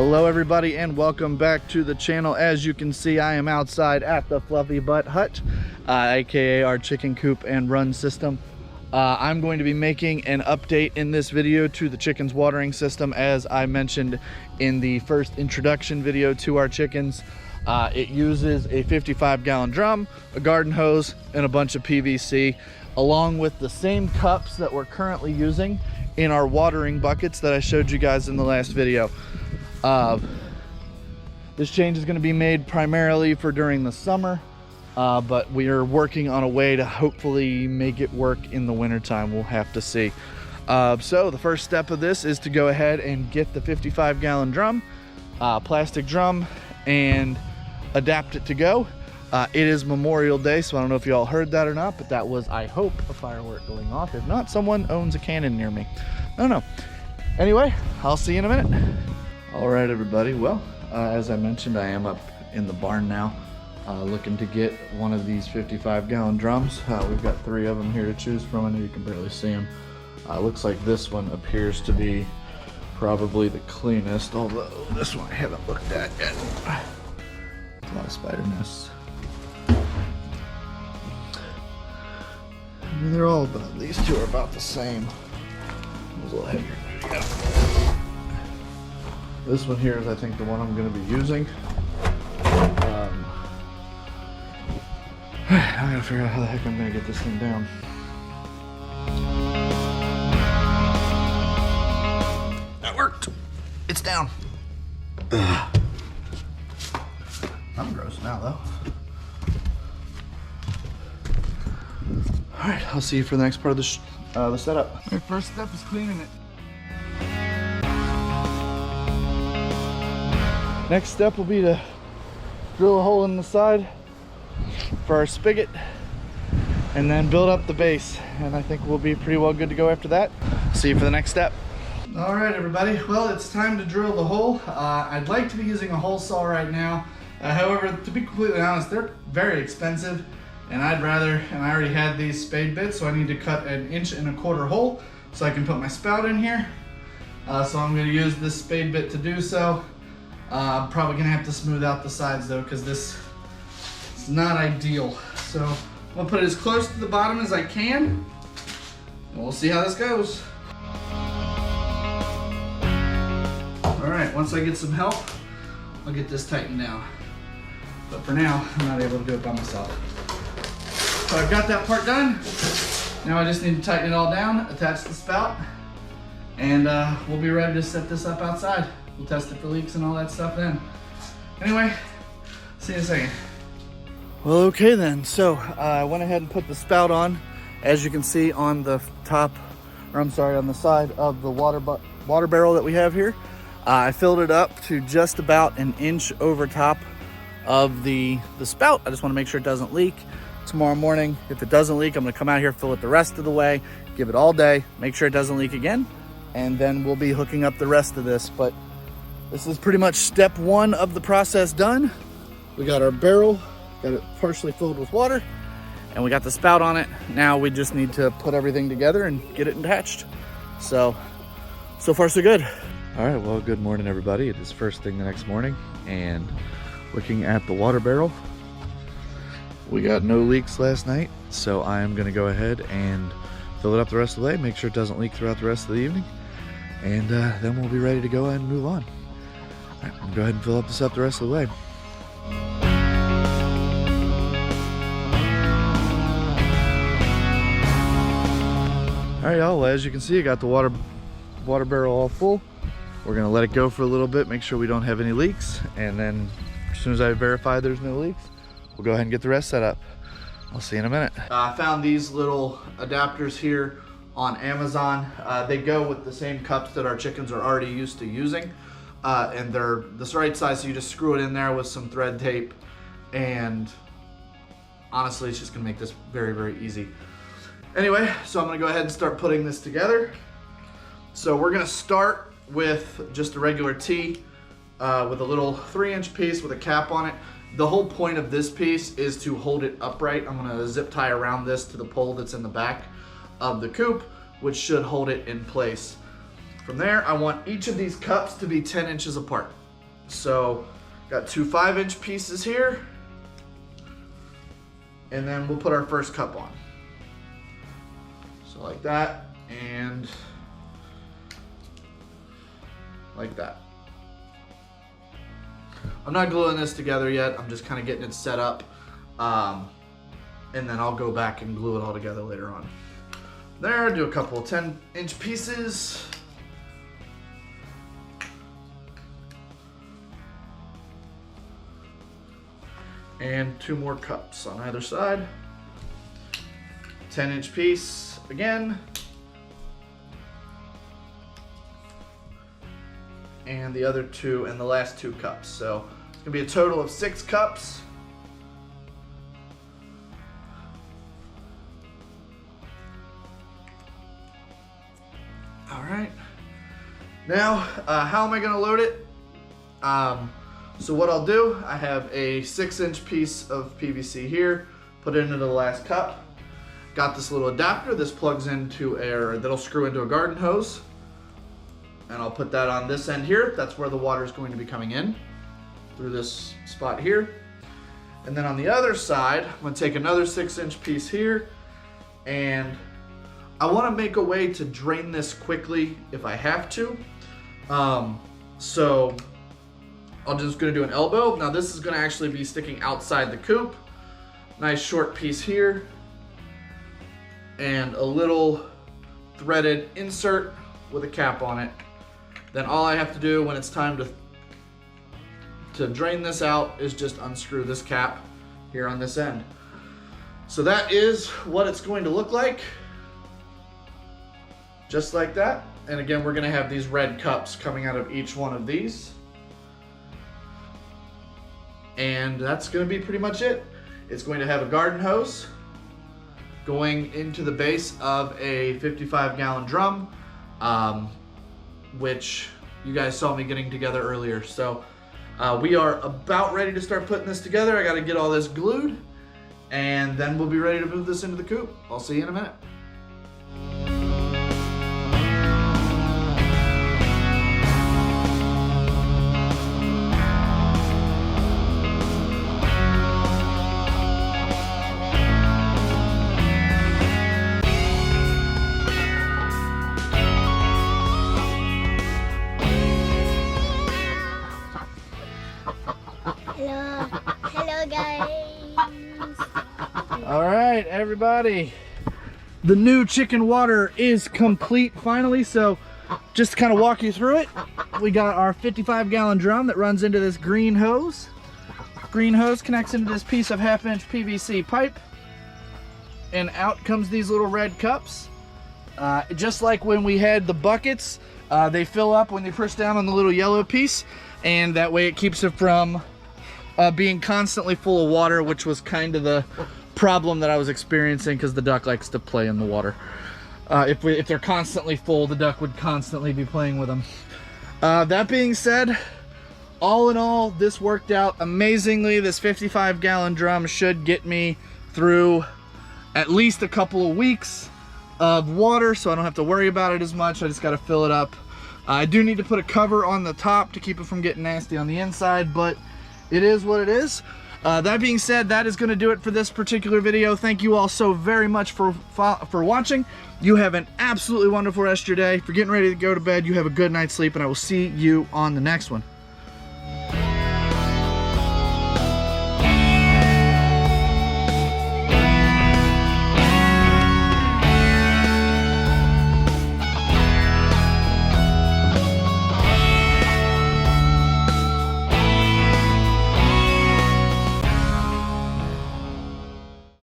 Hello everybody and welcome back to the channel. As you can see, I am outside at the Fluffy Butt Hut, aka our chicken coop and run system. I'm going to be making an update in this video to the chicken's watering system. As I mentioned in the first introduction video to our chickens, it uses a 55-gallon drum, a garden hose, and a bunch of PVC, along with the same cups that we're currently using in our watering buckets that I showed you guys in the last video. This change is going to be made primarily for during the summer, but we are working on a way to hopefully make it work in the wintertime. We'll have to see. So the first step of this is to go ahead and get the 55-gallon drum, plastic drum, and adapt it to go. It is Memorial Day, so I don't know if you all heard that or not, but that was, I hope, a firework going off. If not, someone owns a cannon near me. I don't know. Anyway, I'll see you in a minute. All right, everybody. Well, as I mentioned, I am up in the barn now, looking to get one of these 55-gallon drums. We've got 3 of them here to choose from. I know you can barely see them. Looks like this one appears to be probably the cleanest, although this one I haven't looked at yet. A lot of spider nests. I mean, they're all about, these two are about the same. It's a little heavier. There you go. This one here is, I think, the one I'm going to be using. I gotta figure out how the heck I'm going to get this thing down. That worked. It's down. Ugh. I'm gross now, though. All right, I'll see you for the next part of the setup. Our first step is cleaning it. Next step will be to drill a hole in the side for our spigot and then build up the base. And I think we'll be pretty well good to go after that. See you for the next step. All right, everybody. Well, it's time to drill the hole. I'd like to be using a hole saw right now. However, to be completely honest, they're very expensive. And I already had these spade bits, so I need to cut 1 1/4 inch hole so I can put my spout in here. So I'm gonna use this spade bit to do so. I'm probably gonna have to smooth out the sides though, because this is not ideal. So I'm gonna put it as close to the bottom as I can, and we'll see how this goes. All right, once I get some help, I'll get this tightened down. But for now, I'm not able to do it by myself. So I've got that part done. Now I just need to tighten it all down, attach the spout, and we'll be ready to set this up outside. We'll test it for leaks and all that stuff then. Anyway, see you in a second. Well, okay then. So I went ahead and put the spout on. As you can see on the top, or I'm sorry, on the side of the water barrel that we have here. I filled it up to just about 1 inch over top of the spout. I just want to make sure it doesn't leak. Tomorrow morning, if it doesn't leak, I'm going to come out here, fill it the rest of the way, give it all day, make sure it doesn't leak again, and then we'll be hooking up the rest of this. But this is pretty much step 1 of the process done. We got our barrel, got it partially filled with water, and we got the spout on it. Now we just need to put everything together and get it attached. So far so good. All right, well, good morning everybody. It is first thing the next morning, and looking at the water barrel, we got no leaks last night, so I am gonna go ahead and fill it up the rest of the day, make sure it doesn't leak throughout the rest of the evening, and then we'll be ready to go ahead and move on. All right, I'm gonna go ahead and fill up this up the rest of the way. All right, y'all, well, as you can see, I got the water barrel all full. We're gonna let it go for a little bit, make sure we don't have any leaks, and then as soon as I verify there's no leaks, we'll go ahead and get the rest set up. I'll see you in a minute. I found these little adapters here on Amazon. They go with the same cups that our chickens are already used to using. And they're the right size, so you just screw it in there with some thread tape. And honestly, it's just gonna make this very, very easy. Anyway, so I'm gonna go ahead and start putting this together. So we're gonna start with just a regular tee with a little 3-inch piece with a cap on it. The whole point of this piece is to hold it upright. I'm gonna zip tie around this to the pole that's in the back of the coop, which should hold it in place. From there, I want each of these cups to be 10 inches apart. So got two 5-inch pieces here. And then we'll put our first cup on. So like that, and like that. I'm not gluing this together yet. I'm just kind of getting it set up. And then I'll go back and glue it all together later on. There, do a couple of 10-inch pieces. And 2 more cups on either side. 10-inch piece again. And the other 2 and the last 2 cups. So it's gonna be a total of 6 cups. All right. Now, how am I gonna load it? So what I'll do, I have a 6-inch piece of PVC here, put it into the last cup. Got this little adapter, this plugs into that'll screw into a garden hose. And I'll put that on this end here. That's where the water is going to be coming in, through this spot here. And then on the other side, I'm gonna take another 6-inch piece here, and I wanna make a way to drain this quickly if I have to. So I'm just gonna do an elbow. Now this is gonna actually be sticking outside the coop. Nice short piece here. And a little threaded insert with a cap on it. Then all I have to do when it's time to drain this out is just unscrew this cap here on this end. So that is what it's going to look like. Just like that. And again, we're gonna have these red cups coming out of each one of these. And that's gonna be pretty much it. It's going to have a garden hose going into the base of a 55-gallon drum, which you guys saw me getting together earlier. So we are about ready to start putting this together. I gotta get all this glued, and then we'll be ready to move this into the coop. I'll see you in a minute. Hello guys. All right, everybody. The new chicken water is complete finally. So just to kind of walk you through it, we got our 55-gallon drum that runs into this green hose. Green hose connects into this piece of 1/2-inch PVC pipe, and out comes these little red cups. Just like when we had the buckets, they fill up when they push down on the little yellow piece, and that way it keeps it from being constantly full of water, which was kind of the problem that I was experiencing because the duck likes to play in the water. If they're constantly full, the duck would constantly be playing with them. That being said, all in all, this worked out amazingly. This 55-gallon drum should get me through at least a couple of weeks of water, so I don't have to worry about it as much. I just got to fill it up. I do need to put a cover on the top to keep it from getting nasty on the inside, but it is what it is. That being said, that is going to do it for this particular video. Thank you all so very much for watching. You have an absolutely wonderful rest of your day. If you're getting ready to go to bed, you have a good night's sleep, and I will see you on the next one.